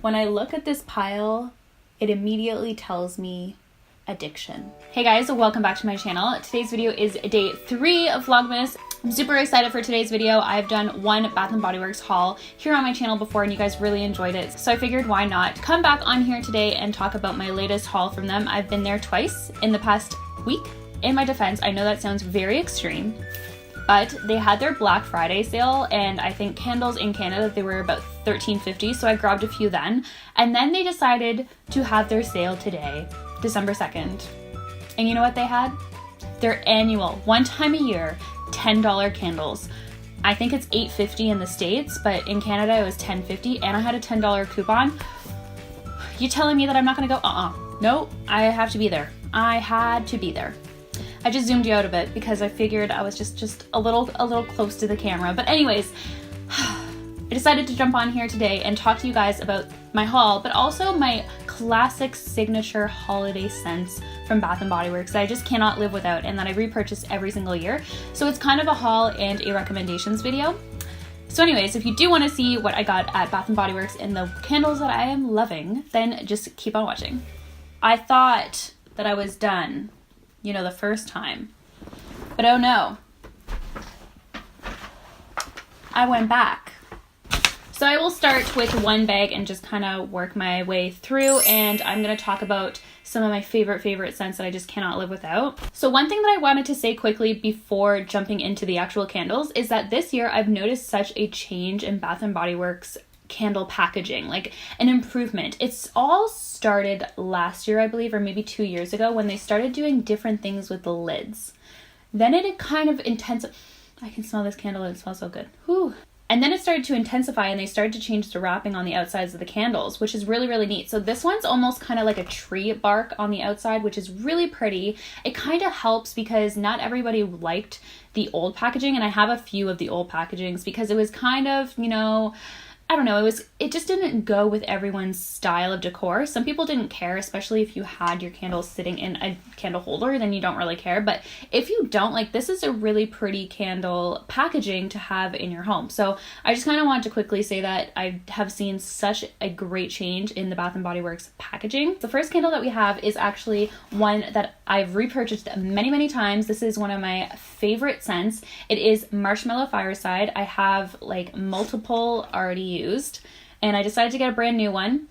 When I look at this pile, it immediately tells me addiction. Hey guys, welcome back to my channel. Today's video is day 3 of Vlogmas. I'm super excited for today's video. I've done one Bath & Body Works haul here on my channel before and you guys really enjoyed it. So I figured why not come back on here today and talk about my latest haul from them. I've been there twice in the past week. In my defense, I know that sounds very extreme, but they had their Black Friday sale and I think candles in Canada, they were about $13.50, so I grabbed a few then. And then they decided to have their sale today, December 2nd. And you know what they had? Their annual, one time a year, $10 candles. I think it's $8.50 in the States, but in Canada it was $10.50 and I had a $10 coupon. You telling me that I'm not gonna go? No, I have to be there. I had to be there. I just zoomed you out a bit because I figured I was just a little close to the camera. But anyways, I decided to jump on here today and talk to you guys about my haul, but also my classic signature holiday scents from Bath & Body Works that I just cannot live without and that I repurchase every single year. So it's kind of a haul and a recommendations video. So anyways, if you do want to see what I got at Bath & Body Works and the candles that I am loving, then just keep on watching. I thought that I was done, you know, the first time, but oh no, I went back. So I will start with one bag and just kind of work my way through, and I'm going to talk about some of my favorite scents that I just cannot live without. So one thing that I wanted to say quickly before jumping into the actual candles is that this year I've noticed such a change in Bath & Body Works candle packaging, like an improvement. It's all started last year, I believe, or maybe 2 years ago when they started doing different things with the lids. Then it kind of intensified. I can smell this candle and it smells so good. Whew. And then it started to intensify and they started to change the wrapping on the outsides of the candles, which is really neat. So this one's almost kind of like a tree bark on the outside, which is really pretty. It kind of helps because not everybody liked the old packaging, and I have a few of the old packagings because it was kind of, you know, I don't know, it just didn't go with everyone's style of decor. Some people didn't care, especially if you had your candles sitting in a candle holder, then you don't really care. But if you don't, like, this is a really pretty candle packaging to have in your home. So I just kind of wanted to quickly say that I have seen such a great change in the Bath & Body Works packaging. The first candle that we have is actually one that I've repurchased many times. This is one of my favorite scents. It is Marshmallow Fireside. I have like multiple already used and I decided to get a brand new one.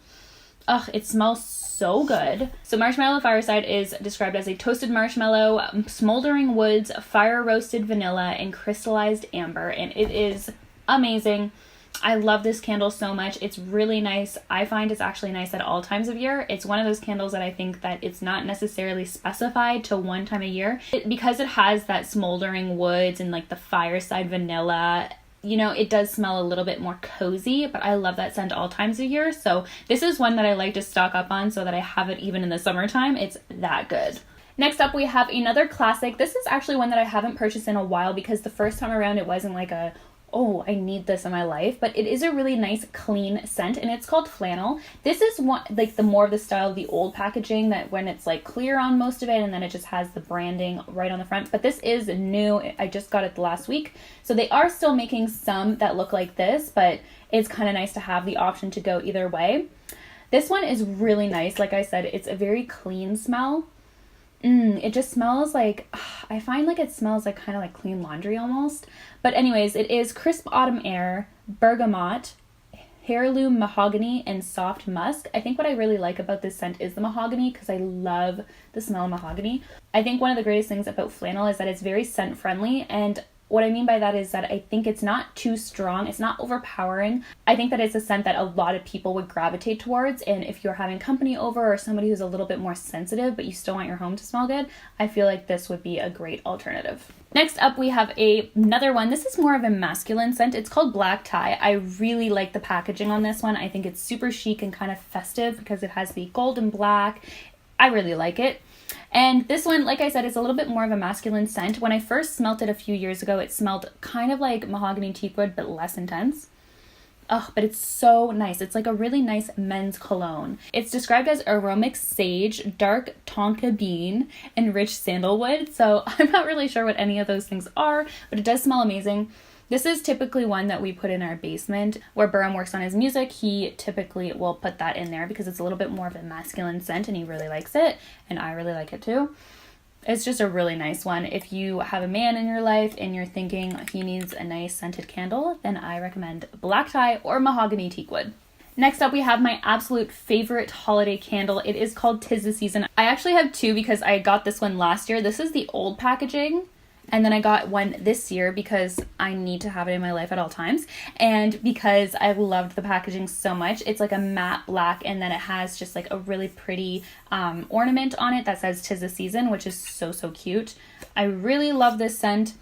Ugh, it smells so good. So Marshmallow Fireside is described as a toasted marshmallow, smoldering woods, fire roasted vanilla, and crystallized amber, and it is amazing. I love this candle so much. It's really nice. I find it's actually nice at all times of year. It's one of those candles that I think that it's not necessarily specified to one time a year. Because it has that smoldering woods and like the fireside vanilla, you know, it does smell a little bit more cozy, but I love that scent all times of year. So this is one that I like to stock up on so that I have it even in the summertime. It's that good. Next up, we have another classic. This is actually one that I haven't purchased in a while because the first time around it wasn't like a, oh, I need this in my life, but it is a really nice clean scent and it's called Flannel. This is one, like the more of the style of the old packaging that when it's like clear on most of it and then it just has the branding right on the front, but this is new. I just got it last week. So they are still making some that look like this, but it's kind of nice to have the option to go either way. This one is really nice. Like I said, it's a very clean smell. It just smells like, I find like it smells like kind of like clean laundry almost. But anyways, it is crisp autumn air, bergamot, heirloom mahogany, and soft musk. I think what I really like about this scent is the mahogany because I love the smell of mahogany. I think one of the greatest things about Flannel is that it's very scent friendly, and what I mean by that is that I think it's not too strong. It's not overpowering. I think that it's a scent that a lot of people would gravitate towards. And if you're having company over or somebody who's a little bit more sensitive, but you still want your home to smell good, I feel like this would be a great alternative. Next up, we have another one. This is more of a masculine scent. It's called Black Tie. I really like the packaging on this one. I think it's super chic and kind of festive because it has the gold and black. I really like it. And this one, like I said, is a little bit more of a masculine scent. When I first smelt it a few years ago, it smelled kind of like mahogany teakwood, but less intense. Oh, but it's so nice. It's like a really nice men's cologne. It's described as aromatic sage, dark tonka bean, and rich sandalwood. So I'm not really sure what any of those things are, but it does smell amazing. This is typically one that we put in our basement where Burham works on his music. He typically will put that in there because it's a little bit more of a masculine scent and he really likes it, and I really like it too. It's just a really nice one. If you have a man in your life and you're thinking he needs a nice scented candle, then I recommend black tie or mahogany teakwood. Next up, we have my absolute favorite holiday candle. It is called 'Tis the Season. I actually have two because I got this one last year. This is the old packaging. And then I got one this year because I need to have it in my life at all times. And because I loved the packaging so much. It's like a matte black, and then it has just like a really pretty ornament on it that says 'Tis the Season, which is so, so cute. I really love this scent.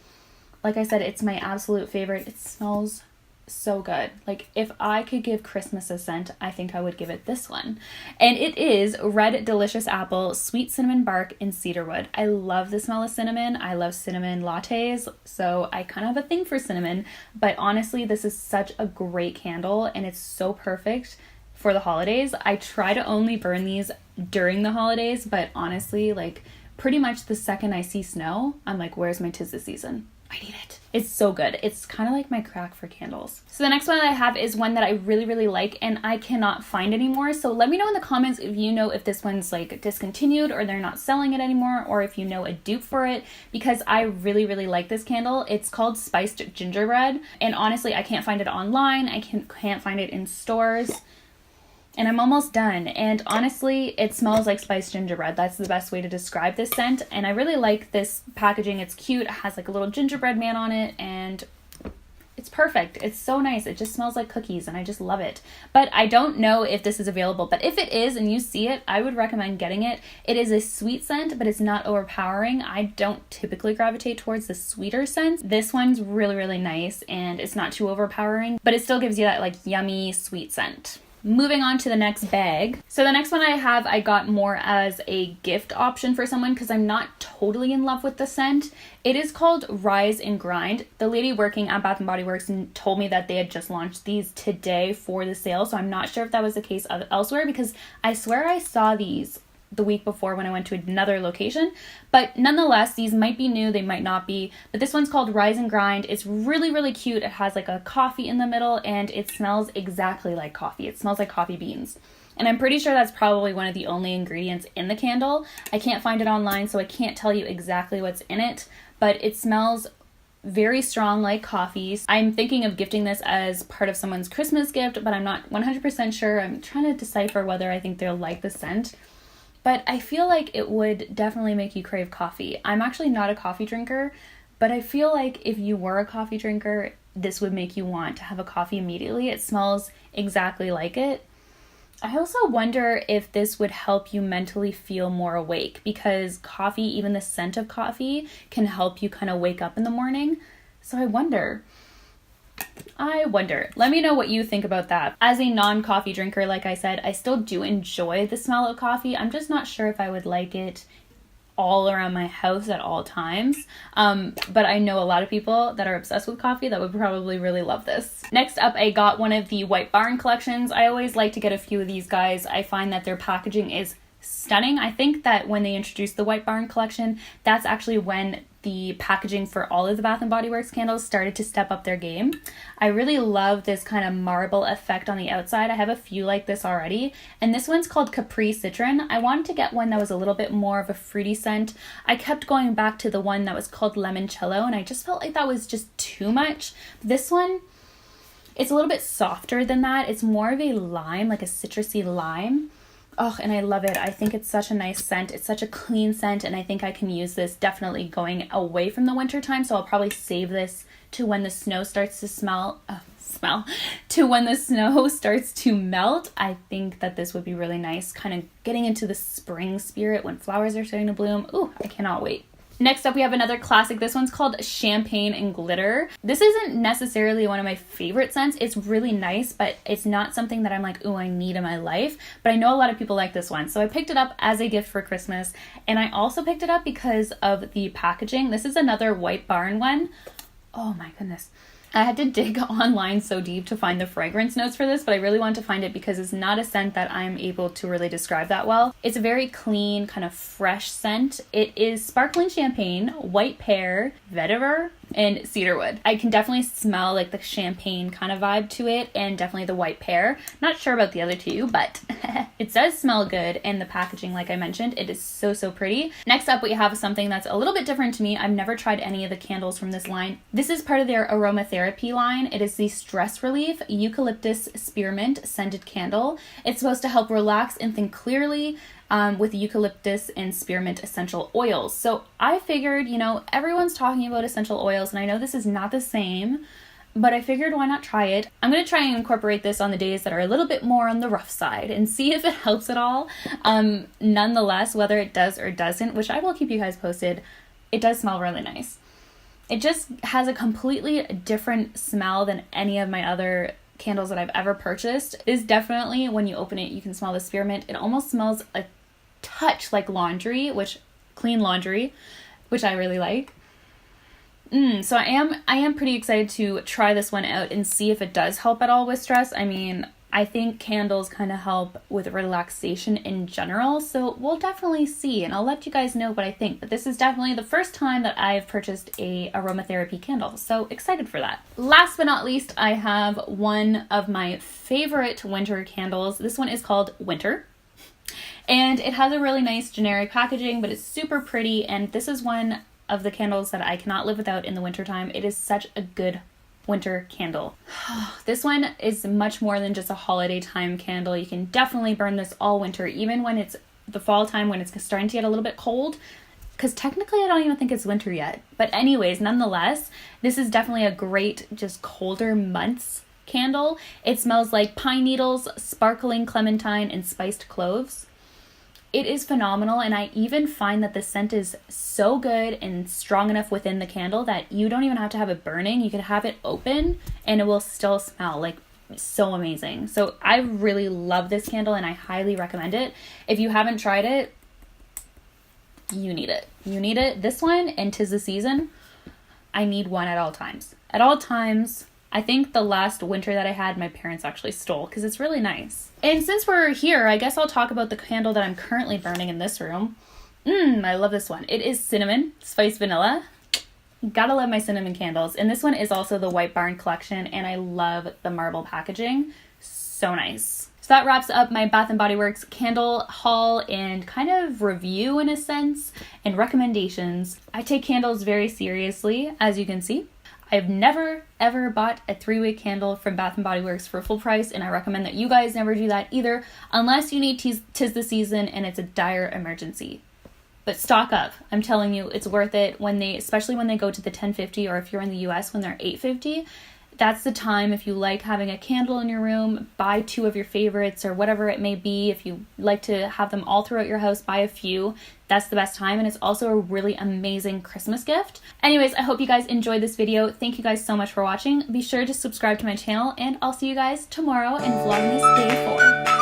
Like I said, it's my absolute favorite. It smells so good. Like, if I could give Christmas a scent, I think I would give it this one. And it is Red Delicious Apple, Sweet Cinnamon Bark, and Cedarwood. I love the smell of cinnamon. I love cinnamon lattes, so I kind of have a thing for cinnamon. But honestly, this is such a great candle, and it's so perfect for the holidays. I try to only burn these during the holidays, but honestly, like, pretty much the second I see snow, I'm like, where's my 'Tis the Season? I need it. It's so good. It's kind of like my crack for candles. So the next one that I have is one that I really, really like and I cannot find anymore. So let me know in the comments if you know if this one's like discontinued or they're not selling it anymore, or if you know a dupe for it, because I really, really like this candle. It's called Spiced Gingerbread. And honestly, I can't find it online. I can't find it in stores. And I'm almost done. And honestly, it smells like spiced gingerbread. That's the best way to describe this scent. And I really like this packaging. It's cute. It has like a little gingerbread man on it, and it's perfect. It's so nice. It just smells like cookies, and I just love it. But I don't know if this is available. But if it is and you see it, I would recommend getting it. It is a sweet scent, but it's not overpowering. I don't typically gravitate towards the sweeter scents. This one's really, really nice, and it's not too overpowering, but it still gives you that like yummy sweet scent. Moving on to the next bag. So the next one I have, I got more as a gift option for someone because I'm not totally in love with the scent. It is called Rise and Grind. The lady working at Bath & Body Works told me that they had just launched these today for the sale. So I'm not sure if that was the case elsewhere, because I swear I saw these the week before when I went to another location. But nonetheless, these might be new, they might not be. But this one's called Rise and Grind. It's really, really cute. It has like a coffee in the middle, and it smells exactly like coffee. It smells like coffee beans. And I'm pretty sure that's probably one of the only ingredients in the candle. I can't find it online, so I can't tell you exactly what's in it, but it smells very strong like coffee. I'm thinking of gifting this as part of someone's Christmas gift, but I'm not 100% sure. I'm trying to decipher whether I think they'll like the scent. But I feel like it would definitely make you crave coffee. I'm actually not a coffee drinker, but I feel like if you were a coffee drinker, this would make you want to have a coffee immediately. It smells exactly like it. I also wonder if this would help you mentally feel more awake, because coffee, even the scent of coffee, can help you kind of wake up in the morning. So I wonder. Let me know what you think about that. As a non-coffee drinker, like I said, I still do enjoy the smell of coffee. I'm just not sure if I would like it all around my house at all times. But I know a lot of people that are obsessed with coffee that would probably really love this. Next up, I got one of the White Barn collections. I always like to get a few of these guys. I find that their packaging is stunning. I think that when they introduced the White Barn collection, that's actually when the packaging for all of the Bath & Body Works candles started to step up their game. I really love this kind of marble effect on the outside. I have a few like this already, and this one's called Capri Citroen. I wanted to get one that was a little bit more of a fruity scent. I kept going back to the one that was called Limoncello, and I just felt like that was just too much. This one, it's a little bit softer than that. It's more of a lime, like a citrusy lime. Oh, and I love it. I think it's such a nice scent. It's such a clean scent, and I think I can use this definitely going away from the winter time. So I'll probably save this to when the snow starts to to when the snow starts to melt. I think that this would be really nice, kind of getting into the spring spirit when flowers are starting to bloom. Ooh, I cannot wait. Next up, we have another classic. This one's called Champagne and Glitter. This isn't necessarily one of my favorite scents. It's really nice, but it's not something that I'm like, ooh, I need in my life. But I know a lot of people like this one. So I picked it up as a gift for Christmas. And I also picked it up because of the packaging. This is another White Barn one. Oh my goodness. I had to dig online so deep to find the fragrance notes for this, but I really want to find it because it's not a scent that I'm able to really describe that well. It's a very clean, kind of fresh scent. It is sparkling champagne, white pear, vetiver, and cedarwood. I can definitely smell like the champagne kind of vibe to it, and definitely the white pear. Not sure about the other two, but it does smell good, and the packaging, like I mentioned, it is so, so pretty. Next up, we have something that's a little bit different to me. I've never tried any of the candles from this line. This is part of their aromatherapy line. It is the Stress Relief Eucalyptus Spearmint Scented Candle. It's supposed to help relax and think clearly, with eucalyptus and spearmint essential oils. So I figured, you know, everyone's talking about essential oils, and I know this is not the same, but I figured why not try it. I'm going to try and incorporate this on the days that are a little bit more on the rough side and see if it helps at all. Nonetheless, whether it does or doesn't, which I will keep you guys posted, it does smell really nice. It just has a completely different smell than any of my other candles that I've ever purchased. It is definitely, when you open it, you can smell the spearmint. It almost smells a touch like laundry, clean laundry, which I really like. So I am pretty excited to try this one out and see if it does help at all with stress. I mean, I think candles kind of help with relaxation in general, so we'll definitely see, and I'll let you guys know what I think. But this is definitely the first time that I've purchased a aromatherapy candle, so excited for that. Last but not least, I have one of my favorite winter candles. This one is called Winter. And it has a really nice generic packaging, but it's super pretty. And this is one of the candles that I cannot live without in the wintertime. It is such a good winter candle. This one is much more than just a holiday time candle. You can definitely burn this all winter, even when it's the fall time, when it's starting to get a little bit cold. Because technically I don't even think it's winter yet. But anyways, nonetheless, this is definitely a great, just colder months candle. It smells like pine needles, sparkling clementine, and spiced cloves. It is phenomenal, and I even find that the scent is so good and strong enough within the candle that you don't even have to have it burning. You could have it open and it will still smell like so amazing. So I really love this candle and I highly recommend it. If you haven't tried it, you need it. You need it. This one, and 'tis the season, I need one at all times. At all times. I think the last winter that I had, my parents actually stole because it's really nice. And since we're here, I guess I'll talk about the candle that I'm currently burning in this room. I love this one. It is cinnamon, spice vanilla. Gotta love my cinnamon candles. And this one is also the White Barn collection, and I love the marble packaging. So nice. So that wraps up my Bath & Body Works candle haul and kind of review in a sense, and recommendations. I take candles very seriously, as you can see. I've never, ever bought a 3-wick candle from Bath & Body Works for full price, and I recommend that you guys never do that either, unless you need tis the season and it's a dire emergency. But stock up. I'm telling you, it's worth it especially when they go to the $10.50, or if you're in the US when they're $8.50. That's the time. If you like having a candle in your room, buy 2 of your favorites or whatever it may be. If you like to have them all throughout your house, buy a few. That's the best time, and it's also a really amazing Christmas gift. Anyways, I hope you guys enjoyed this video. Thank you guys so much for watching. Be sure to subscribe to my channel, and I'll see you guys tomorrow in Vlogmas Day 4.